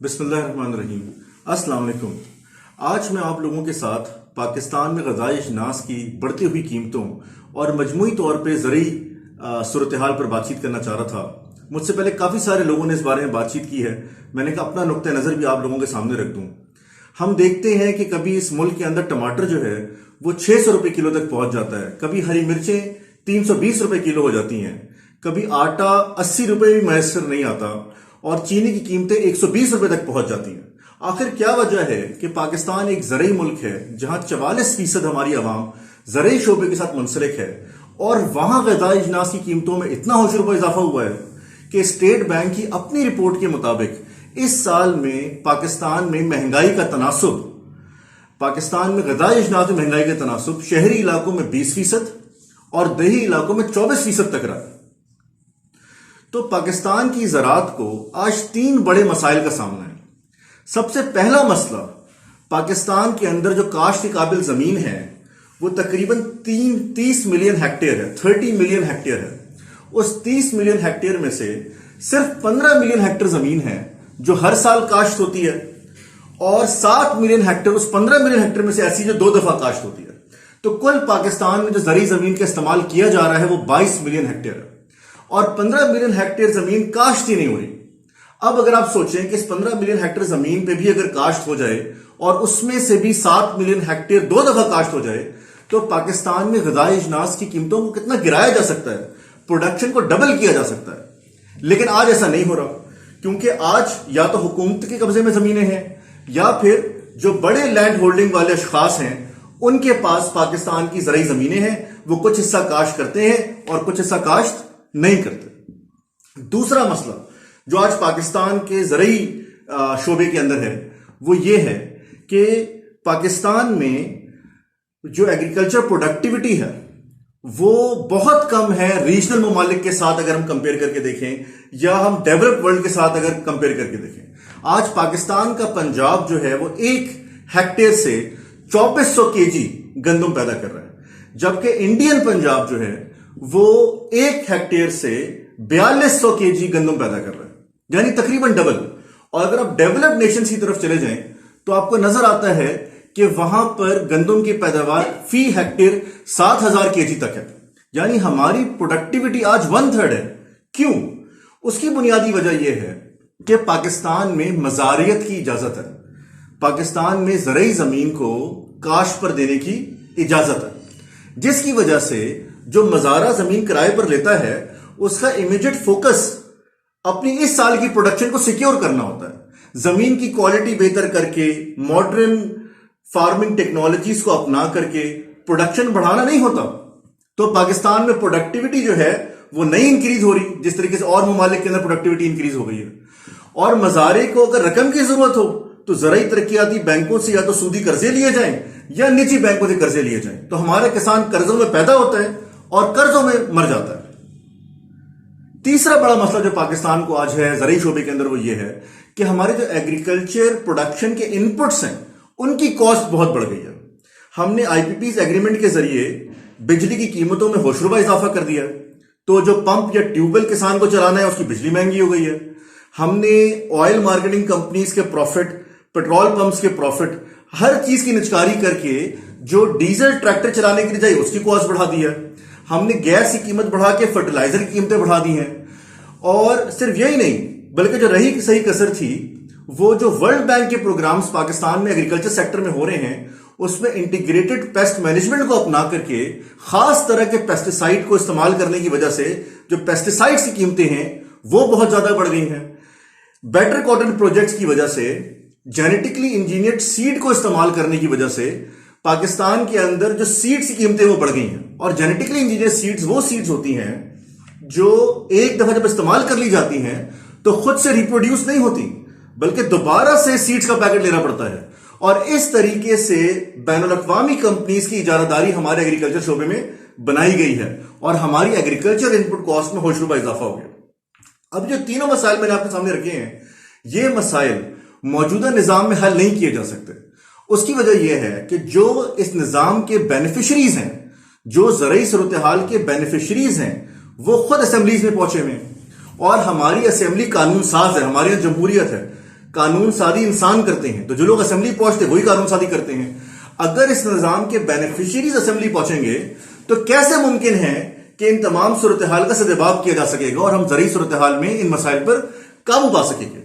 بسم اللہ الرحمن الرحیم۔ السلام علیکم۔ آج میں آپ لوگوں کے ساتھ پاکستان میں غذائی اجناس کی بڑھتی ہوئی قیمتوں اور مجموعی طور پہ زرعی صورتحال پر بات چیت کرنا چاہ رہا تھا۔ مجھ سے پہلے کافی سارے لوگوں نے اس بارے میں بات چیت کی ہے، میں نے کہا اپنا نقطہ نظر بھی آپ لوگوں کے سامنے رکھ دوں۔ ہم دیکھتے ہیں کہ کبھی اس ملک کے اندر ٹماٹر جو ہے وہ 600 روپے کلو تک پہنچ جاتا ہے، کبھی ہری مرچیں 320 روپے کلو ہو جاتی ہیں، کبھی آٹا 80 روپے بھی میسر نہیں آتا، اور چینی کی قیمتیں 120 روپے تک پہنچ جاتی ہیں۔ آخر کیا وجہ ہے کہ پاکستان ایک زرعی ملک ہے جہاں 44% ہماری عوام زرعی شعبے کے ساتھ منسلک ہے، اور وہاں غذائی اجناس کی قیمتوں میں اتنا ہوش روپے اضافہ ہوا ہے کہ اسٹیٹ بینک کی اپنی رپورٹ کے مطابق اس سال میں پاکستان میں مہنگائی کا تناسب، پاکستان میں غذائی اجناس میں مہنگائی کا تناسب شہری علاقوں میں 20% اور دیہی علاقوں میں 24% تک رہا ہے۔ تو پاکستان کی زراعت کو آج 3 بڑے مسائل کا سامنا ہے۔ سب سے پہلا مسئلہ، پاکستان کے اندر جو کاشت کے قابل زمین ہے وہ تقریباً 30 ملین ہیکٹیئر ہے، 30 ملین ہیکٹیئر ہے۔ اس 30 ملین ہیکٹیئر میں سے صرف 15 ملین ہیکٹر زمین ہے جو ہر سال کاشت ہوتی ہے، اور 7 ملین ہیکٹر اس 15 ملین ہیکٹر میں سے ایسی جو 2 دفعہ کاشت ہوتی ہے۔ تو کل پاکستان میں جو زرعی زمین کا استعمال کیا جا رہا ہے وہ 22 ملین ہیکٹیئر ہے، اور 15 ملین ہیکٹیئر زمین کاشت ہی نہیں ہو رہی۔ اب اگر آپ سوچیں کہ اس 15 ملین ہیکٹر زمین پہ بھی اگر کاشت ہو جائے اور اس میں سے بھی 7 ملین ہیکٹیئر 2 دفعہ کاشت ہو جائے تو پاکستان میں غذائی اجناس کی قیمتوں کو کتنا گرایا جا سکتا ہے، پروڈکشن کو ڈبل کیا جا سکتا ہے۔ لیکن آج ایسا نہیں ہو رہا، کیونکہ آج یا تو حکومت کے قبضے میں زمینیں ہیں، یا پھر جو بڑے لینڈ ہولڈنگ والے اشخاص ہیں ان کے پاس پاکستان کی زرعی زمینیں ہیں، وہ کچھ حصہ کاشت کرتے ہیں اور کچھ حصہ کاشت نہیں کرتے۔ دوسرا مسئلہ جو آج پاکستان کے زرعی شعبے کے اندر ہے وہ یہ ہے کہ پاکستان میں جو ایگریکلچر پروڈکٹیوٹی ہے وہ بہت کم ہے ریجنل ممالک کے ساتھ اگر ہم کمپیئر کر کے دیکھیں، یا ہم ڈیولپڈ ورلڈ کے ساتھ اگر کمپیئر کر کے دیکھیں۔ آج پاکستان کا پنجاب جو ہے وہ 1 ہیکٹیئر سے 2400 kg گندم پیدا کر رہا ہے، جبکہ انڈین پنجاب جو ہے وہ 1 ہیکٹیئر سے 4200 kg گندم پیدا کر رہا ہے، یعنی تقریباً ڈبل۔ اور اگر آپ ڈیولپڈ نیشنز کی طرف چلے جائیں تو آپ کو نظر آتا ہے کہ وہاں پر گندم کی پیداوار فی ہیکٹیئر 7000 kg تک ہے، یعنی ہماری پروڈکٹیوٹی آج 1/3 ہے۔ کیوں؟ اس کی بنیادی وجہ یہ ہے کہ پاکستان میں مزاریت کی اجازت ہے، پاکستان میں زرعی زمین کو کاشت پر دینے کی اجازت ہے، جس کی وجہ سے جو مزارہ زمین کرائے پر لیتا ہے اس کا امیجیٹ فوکس اپنی اس سال کی پروڈکشن کو سیکیور کرنا ہوتا ہے، زمین کی کوالٹی بہتر کر کے، ماڈرن فارمنگ ٹیکنالوجیز کو اپنا کر کے پروڈکشن بڑھانا نہیں ہوتا۔ تو پاکستان میں پروڈکٹیوٹی جو ہے وہ نہیں انکریز ہو رہی جس طریقے سے اور ممالک کے اندر پروڈکٹیوٹی انکریز ہو گئی ہے۔ اور مزارے کو اگر رقم کی ضرورت ہو تو زرعی ترقیاتی بینکوں سے یا تو سودی قرضے لیے جائیں یا نجی بینکوں سے قرضے لیے جائیں، تو ہمارا کسان قرضوں میں پیدا ہوتا ہے اور قرضوں میں مر جاتا ہے۔ تیسرا بڑا مسئلہ جو پاکستان کو آج ہے زرعی شعبے کے اندر وہ یہ ہے کہ ہمارے جو ایگریکلچر پروڈکشن کے انپٹس ہیں ان کی کاسٹ بہت بڑھ گئی ہے۔ ہم نے IPPs ایگریمنٹ کے ذریعے بجلی کی قیمتوں میں ہوشربا اضافہ کر دیا، تو جو پمپ یا ٹیوب ویل کسان کو چلانا ہے اس کی بجلی مہنگی ہو گئی ہے۔ ہم نے آئل مارکیٹنگ کمپنیز کے پروفٹ، پیٹرول پمپس کے پروفٹ، ہر چیز کی نچکاری کر کے جو ڈیزل ٹریکٹر چلانے کے لیے جائے اس کی کاسٹ بڑھا دی ہے۔ ہم نے گیس کی قیمت بڑھا کے فرٹیلائزر کی قیمتیں بڑھا دی ہیں، اور صرف یہی نہیں بلکہ جو رہی صحیح کسر تھی وہ جو ورلڈ بینک کے پروگرامز پاکستان میں ایگریکلچر سیکٹر میں ہو رہے ہیں اس میں انٹیگریٹڈ پیسٹ مینجمنٹ کو اپنا کر کے خاص طرح کے پیسٹیسائڈ کو استعمال کرنے کی وجہ سے جو پیسٹیسائڈز کی قیمتیں ہیں وہ بہت زیادہ بڑھ گئی ہیں۔ بیٹر کاٹن پروجیکٹس کی وجہ سے، جینیٹکلی انجینئرڈ سیڈ کو استعمال کرنے کی وجہ سے پاکستان کے اندر جو سیڈز کی قیمتیں وہ بڑھ گئی ہیں۔ اور جینیٹکلی انجینئرڈ سیڈز وہ سیڈز ہوتی ہیں جو ایک دفعہ جب استعمال کر لی جاتی ہیں تو خود سے ریپروڈیوس نہیں ہوتی بلکہ دوبارہ سے سیڈز کا پیکٹ لینا پڑتا ہے، اور اس طریقے سے بین الاقوامی کمپنیز کی اجارہ داری ہمارے ایگریکلچر شعبے میں بنائی گئی ہے، اور ہماری ایگریکلچر انپٹ کاسٹ میں ہوشربا اضافہ ہو گیا۔ اب جو تینوں مسائل میں نے آپ کے سامنے رکھے ہیں یہ مسائل موجودہ نظام میں حل نہیں کیے جا سکتے۔ اس کی وجہ یہ ہے کہ جو اس نظام کے بینیفیشریز ہیں، جو زرعی صورتحال کے بینیفیشریز ہیں، وہ خود اسمبلیز میں پہنچے ہوئے ہیں، اور ہماری اسمبلی قانون ساز ہے، ہماری یہاں جمہوریت ہے۔ قانون سازی انسان کرتے ہیں، تو جو لوگ اسمبلی پہنچتے وہی قانون سازی کرتے ہیں۔ اگر اس نظام کے بینیفیشریز اسمبلی پہنچیں گے تو کیسے ممکن ہے کہ ان تمام صورتحال کا سدباب کیا جا سکے گا اور ہم زرعی صورتحال میں ان مسائل پر قابو پا سکیں گے؟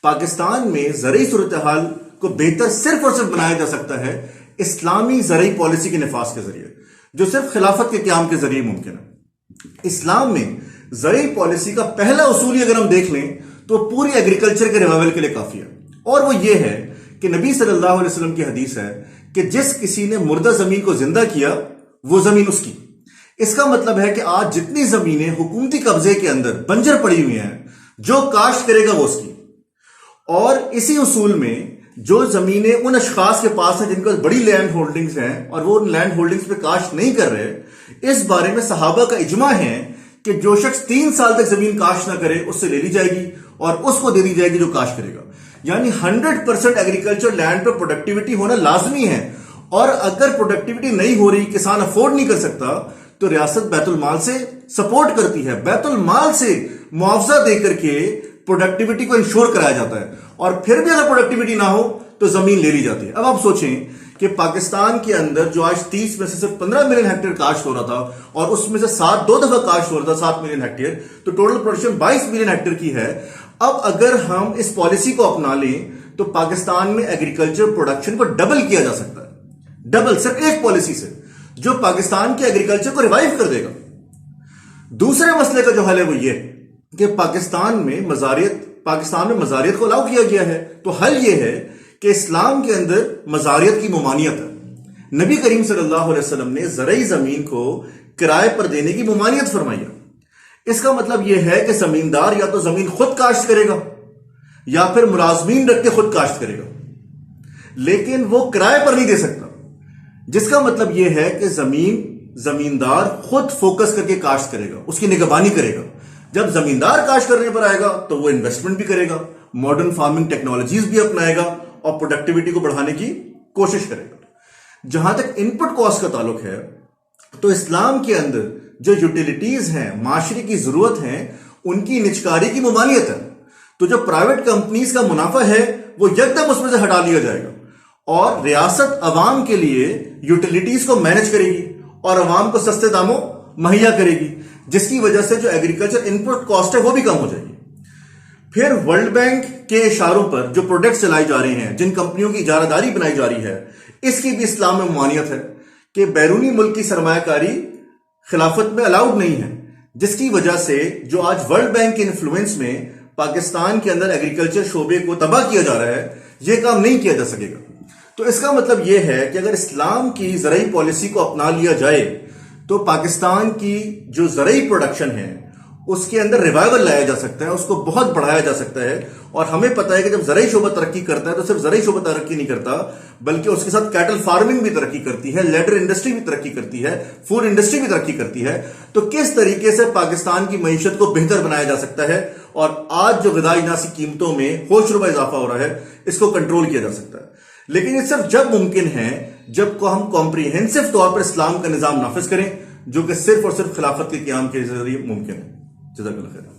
پاکستان میں زرعی صورتحال کو بہتر صرف اور صرف بنایا جا سکتا ہے اسلامی زرعی پالیسی کے نفاذ کے ذریعے، جو صرف خلافت کے قیام کے ذریعے ممکن ہے۔ اسلام میں زرعی پالیسی کا پہلا اصول اگر ہم دیکھ لیں تو پوری ایگریکلچر کے ریوائول کے لیے کافی ہے، اور وہ یہ ہے کہ نبی صلی اللہ علیہ وسلم کی حدیث ہے کہ جس کسی نے مردہ زمین کو زندہ کیا وہ زمین اس کی۔ اس کا مطلب ہے کہ آج جتنی زمینیں حکومتی قبضے کے اندر بنجر پڑی ہوئی ہیں، جو کاشت کرے گا وہ اس کی۔ اور اسی اصول میں جو زمینیں ان اشخاص کے پاس ہیں جن کے پاس بڑی لینڈ ہولڈنگز ہیں اور وہ ان لینڈ ہولڈنگز پہ کاشت نہیں کر رہے، اس بارے میں صحابہ کا اجماع ہے کہ جو شخص 3 سال تک زمین کاشت نہ کرے اس سے لے لی جائے گی اور اس کو دے دی جائے گی جو کاشت کرے گا۔ یعنی 100% ایگریکلچر لینڈ پہ پروڈکٹیوٹی ہونا لازمی ہے، اور اگر پروڈکٹیوٹی نہیں ہو رہی، کسان افورڈ نہیں کر سکتا، تو ریاست بیت المال سے سپورٹ کرتی ہے، بیت المال سے معاوضہ دے کر کے پروڈکٹیوٹی کو انشور کرایا جاتا ہے، اور پھر بھی اگر پروڈکٹیوٹی نہ ہو تو زمین لے لی جاتی ہے۔ اب آپ سوچیں کہ پاکستان کے اندر جو آج 30 میں سے صرف 15 ملین ہیکٹر کاشت ہو رہا تھا، اور اس میں سے 2 دفعہ کاشت ہو رہا تھا 7 ملین ہیکٹر، تو ٹوٹل پروڈکشن 22 ملین ہیکٹر کی ہے۔ اب اگر ہم اس پالیسی کو اپنا لیں تو پاکستان میں ایگریکلچر پروڈکشن کو ڈبل کیا جا سکتا ہے، ڈبل، صرف ایک پالیسی سے، جو پاکستان کے ایگریکلچر کو ریوائیو کر دے گا۔ دوسرے مسئلے کا جو حل ہے وہ یہ کہ پاکستان میں مزاریت کو الاؤ کیا گیا ہے، تو حل یہ ہے کہ اسلام کے اندر مزاریت کی ممانعت ہے۔ نبی کریم صلی اللہ علیہ وسلم نے زرعی زمین کو کرائے پر دینے کی ممانعت فرمائی ہے۔ اس کا مطلب یہ ہے کہ زمیندار یا تو زمین خود کاشت کرے گا یا پھر ملازمین رکھ کے خود کاشت کرے گا، لیکن وہ کرائے پر نہیں دے سکتا، جس کا مطلب یہ ہے کہ زمیندار خود فوکس کر کے کاشت کرے گا، اس کی نگہبانی کرے گا۔ جب زمیندار کاشت کرنے پر آئے گا تو وہ انویسٹمنٹ بھی کرے گا، ماڈرن فارمنگ ٹیکنالوجیز بھی اپنائے گا اور پروڈکٹیوٹی کو بڑھانے کی کوشش کرے گا۔ جہاں تک ان پٹ کاسٹ کا تعلق ہے تو اسلام کے اندر جو یوٹیلیٹیز ہیں، معاشرے کی ضرورت ہیں، ان کی نجکاری کی ممانعت ہے، تو جو پرائیویٹ کمپنیز کا منافع ہے وہ یکدم اس میں سے ہٹا لیا جائے گا، اور ریاست عوام کے لیے یوٹیلیٹیز کو مینج کرے گی اور عوام کو سستے داموں مہیا کرے گی، جس کی وجہ سے جو ایگریکلچر ان پٹ کاسٹ ہے وہ بھی کم ہو جائے گی۔ پھر ورلڈ بینک کے اشاروں پر جو پروڈکٹس چلائے جا رہے ہیں، جن کمپنیوں کی اجارہ داری بنائی جا رہی ہے، اس کی بھی اسلام میں ممانعت ہے کہ بیرونی ملک کی سرمایہ کاری خلافت میں الاؤڈ نہیں ہے، جس کی وجہ سے جو آج ورلڈ بینک کے انفلوئنس میں پاکستان کے اندر ایگریکلچر شعبے کو تباہ کیا جا رہا ہے، یہ کام نہیں کیا جا سکے گا۔ تو اس کا مطلب یہ ہے کہ اگر اسلام کی زرعی پالیسی کو اپنا لیا جائے تو پاکستان کی جو زرعی پروڈکشن ہے اس کے اندر ریوائول لایا جا سکتا ہے، اس کو بہت بڑھایا جا سکتا ہے۔ اور ہمیں پتہ ہے کہ جب زرعی شعبہ ترقی کرتا ہے تو صرف زرعی شعبہ ترقی نہیں کرتا، بلکہ اس کے ساتھ کیٹل فارمنگ بھی ترقی کرتی ہے، لیدر انڈسٹری بھی ترقی کرتی ہے، فوڈ انڈسٹری بھی ترقی کرتی ہے۔ تو کس طریقے سے پاکستان کی معیشت کو بہتر بنایا جا سکتا ہے، اور آج جو غذائی اجناس کی قیمتوں میں ہوش ربا اضافہ ہو رہا ہے، اس کو کنٹرول کیا جا سکتا ہے۔ لیکن یہ صرف جب ممکن ہے جب کو ہم کمپریہنسو طور پر اسلام کا نظام نافذ کریں، جو کہ صرف اور صرف خلافت کے قیام کے ذریعے ممکن ہے۔ جزاک اللہ خیر۔